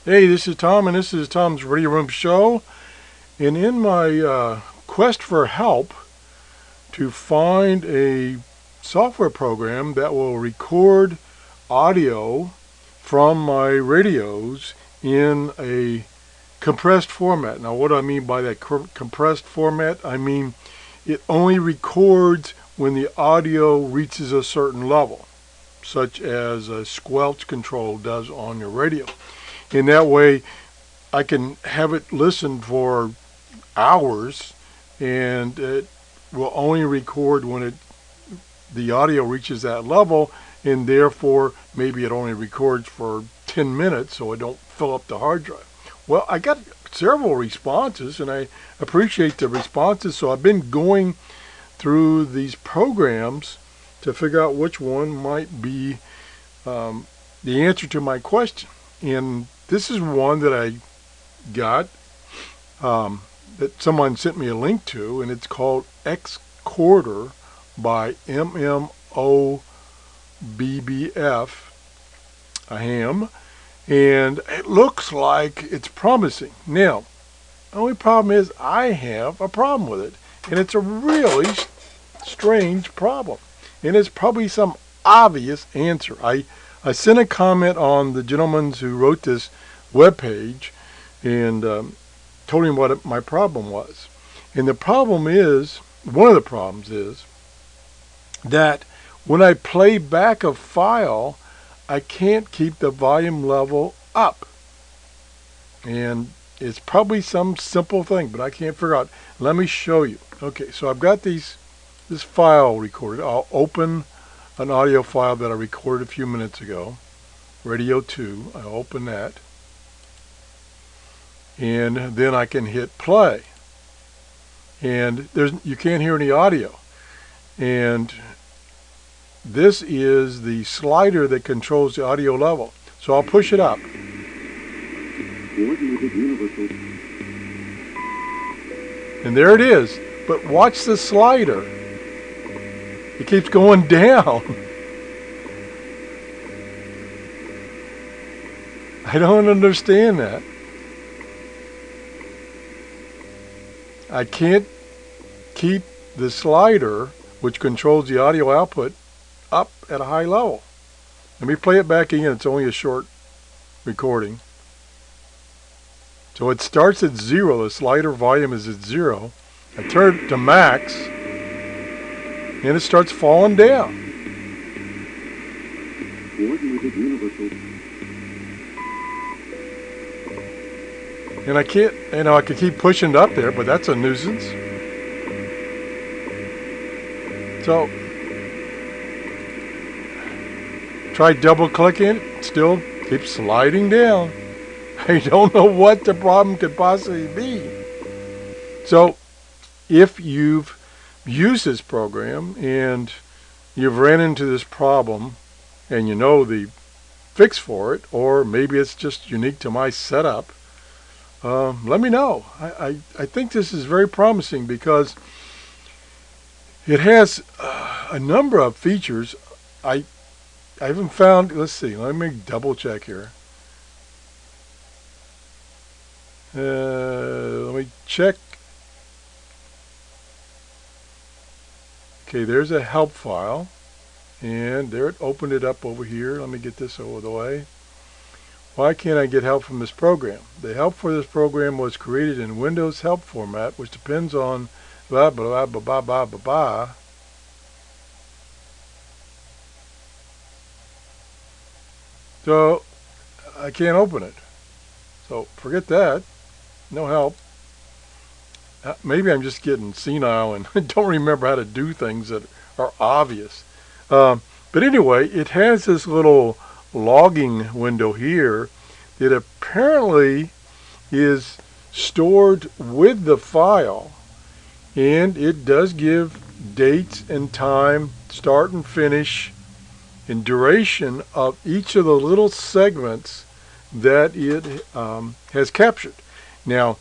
Hey, this is Tom, and this is Tom's Radio Room Show. And in my quest for help to find a software program that will record audio from my radios in a compressed format. Now, what do I mean by that compressed format? I mean it only records when the audio reaches a certain level, such as a squelch control does on your radio. In that way, I can have it listen for hours, and it will only record when the audio reaches that level, and therefore maybe it only records for 10 minutes so it don't fill up the hard drive. Well, I got several responses, and I appreciate the responses, so I've been going through these programs to figure out which one might be the answer to my question. And this is one that I got that someone sent me a link to, and it's called Xcorder by MMOBBF, and it looks like it's promising. Now, the only problem is I have a problem with it, and it's a really strange problem, and it's probably some obvious answer. I sent a comment on the gentleman who wrote this webpage and told him what my problem was. And the problem is, one of the problems is, that when I play back a file, I can't keep the volume level up. And it's probably some simple thing, but I can't figure out. Let me show you. Okay, so I've got this file recorded. I'll open an audio file that I recorded a few minutes ago, Radio 2. I'll open that, and then I can hit play. And you can't hear any audio. And this is the slider that controls the audio level. So I'll push it up. And there it is. But watch the slider. It keeps going down. I don't understand that. I can't keep the slider, which controls the audio output, up at a high level. Let me play it back again. It's only a short recording. So it starts at 0. The slider volume is at 0. I turn it to max, and it starts falling down. And I can't, I could keep pushing it up there, but that's a nuisance. So, try double clicking it, still keeps sliding down. I don't know what the problem could possibly be. So, if you've used this program and you've ran into this problem and you know the fix for it, or maybe it's just unique to my setup, let me know. I think this is very promising because it has a number of features. I haven't found, let's see, let me double check here. Let me check. Okay, there's a help file, and there it opened it up over here. Let me get this over the way. Why can't I get help from this program? The help for this program was created in Windows help format, which depends on blah, blah, blah, blah, blah, blah, blah. So I can't open it. So forget that. No help. Maybe I'm just getting senile and don't remember how to do things that are obvious. But anyway, it has this little logging window here that apparently is stored with the file, and it does give dates and time, start and finish, and duration of each of the little segments that it has captured. Now,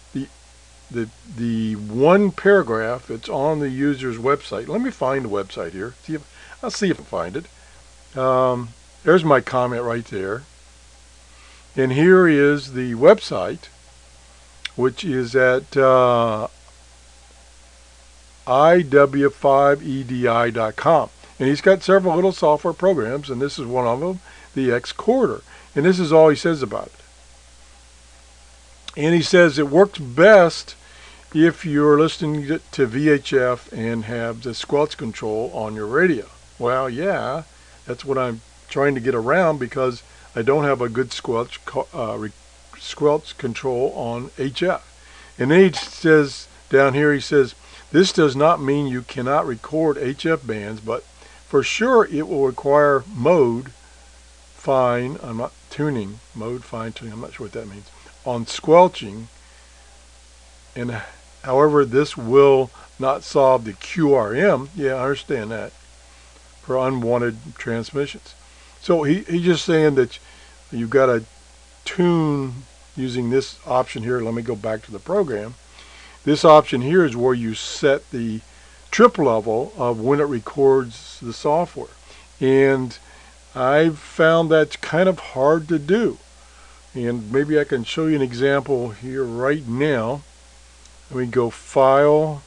the one paragraph, it's on the user's website. Let me find the website here. I'll see if I can find it. There's my comment right there. And here is the website, which is at iw5edi.com. And he's got several little software programs, and this is one of them, the Xcorder. And this is all he says about it. And he says it works best if you're listening to VHF and have the squelch control on your radio. Well, yeah, that's what I'm trying to get around, because I don't have a good squelch control on HF. And then he says down here, he says, this does not mean you cannot record HF bands, but for sure it will require mode fine tuning, I'm not sure what that means, on squelching. And however, this will not solve the QRM. Yeah, I understand that, for unwanted transmissions. So he's just saying that you've got to tune using this option here. Let me go back to the program. This option here is where you set the trip level of when it records the software. And I've found that's kind of hard to do. And maybe I can show you an example here right now. Let me go File,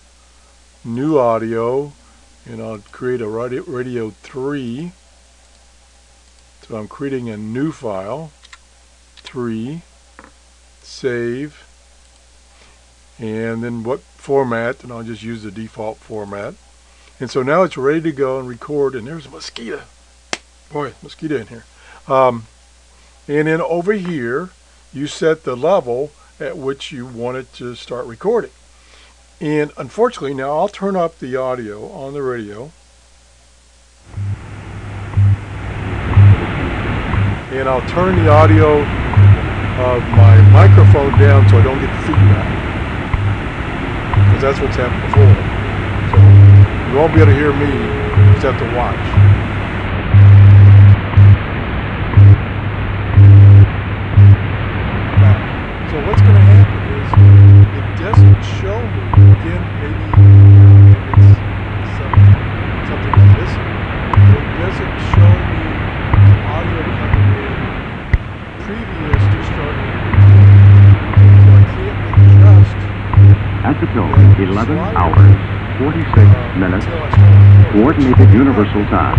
New Audio, and I'll create a Radio 3. So I'm creating a new file, 3, save, and then what format, and I'll just use the default format. And so now it's ready to go and record, and there's a mosquito. Boy, mosquito in here. And then over here, you set the level at which you want it to start recording. And unfortunately, now I'll turn up the audio on the radio. And I'll turn the audio of my microphone down so I don't get feedback, because that's what's happened before. So you won't be able to hear me, you just have to watch. So what's going to happen is it doesn't show me, again, maybe it's something like this, it doesn't show me the audio coming in previous to starting. So I can't adjust. At the tone, 11 hours, 46 minutes, Coordinated Universal Time.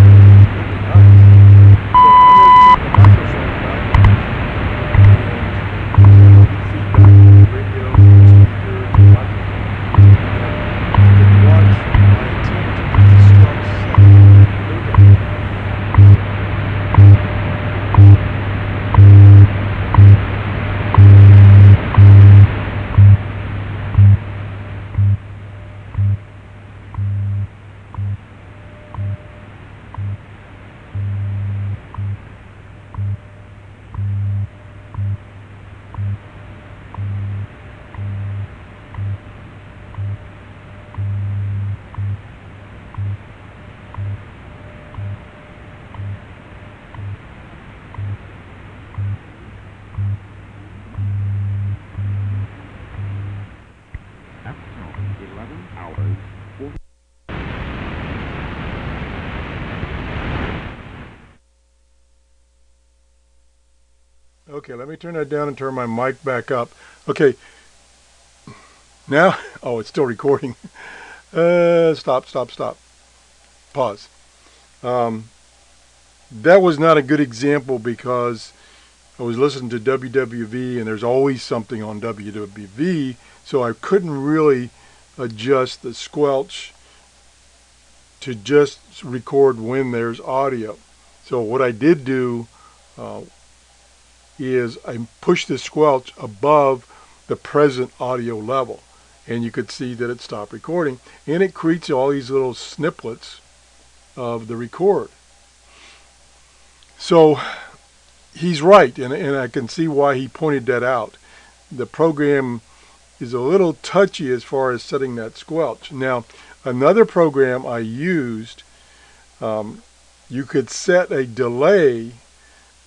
Okay, let me turn that down and turn my mic back up. Okay, now, oh, it's still recording. Stop. Pause. That was not a good example, because I was listening to WWV, and there's always something on WWV, so I couldn't really adjust the squelch to just record when there's audio. So what I did do is I pushed the squelch above the present audio level, and you could see that it stopped recording, and it creates all these little snippets of the record. So he's right, and I can see why he pointed that out. The program is a little touchy as far as setting that squelch. Now, another program I used, you could set a delay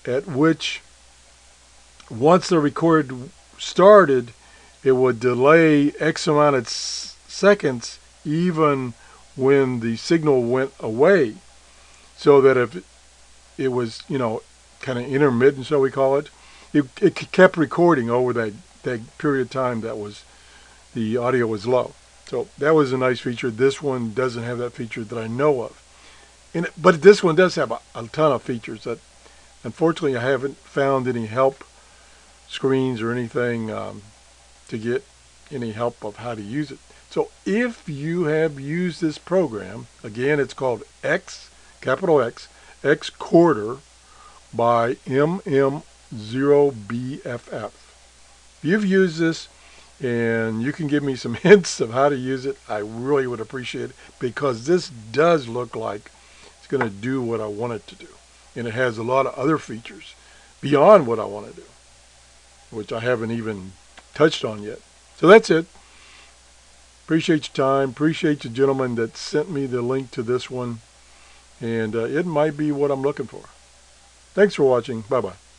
at which, once the record started, it would delay X amount of seconds even when the signal went away, so that if it was, kind of intermittent, so we call it, it kept recording over that period of time that was the audio was low. So that was a nice feature. This one doesn't have that feature that I know of. But this one does have a ton of features that, unfortunately, I haven't found any help screens or anything to get any help of how to use it. So if you have used this program, again, it's called capital X, Xcorder by MM0BFF. If you've used this and you can give me some hints of how to use it, I really would appreciate it, because this does look like it's going to do what I want it to do. And it has a lot of other features beyond what I want to do, which I haven't even touched on yet. So that's it. Appreciate your time. Appreciate the gentleman that sent me the link to this one. And it might be what I'm looking for. Thanks for watching. Bye-bye.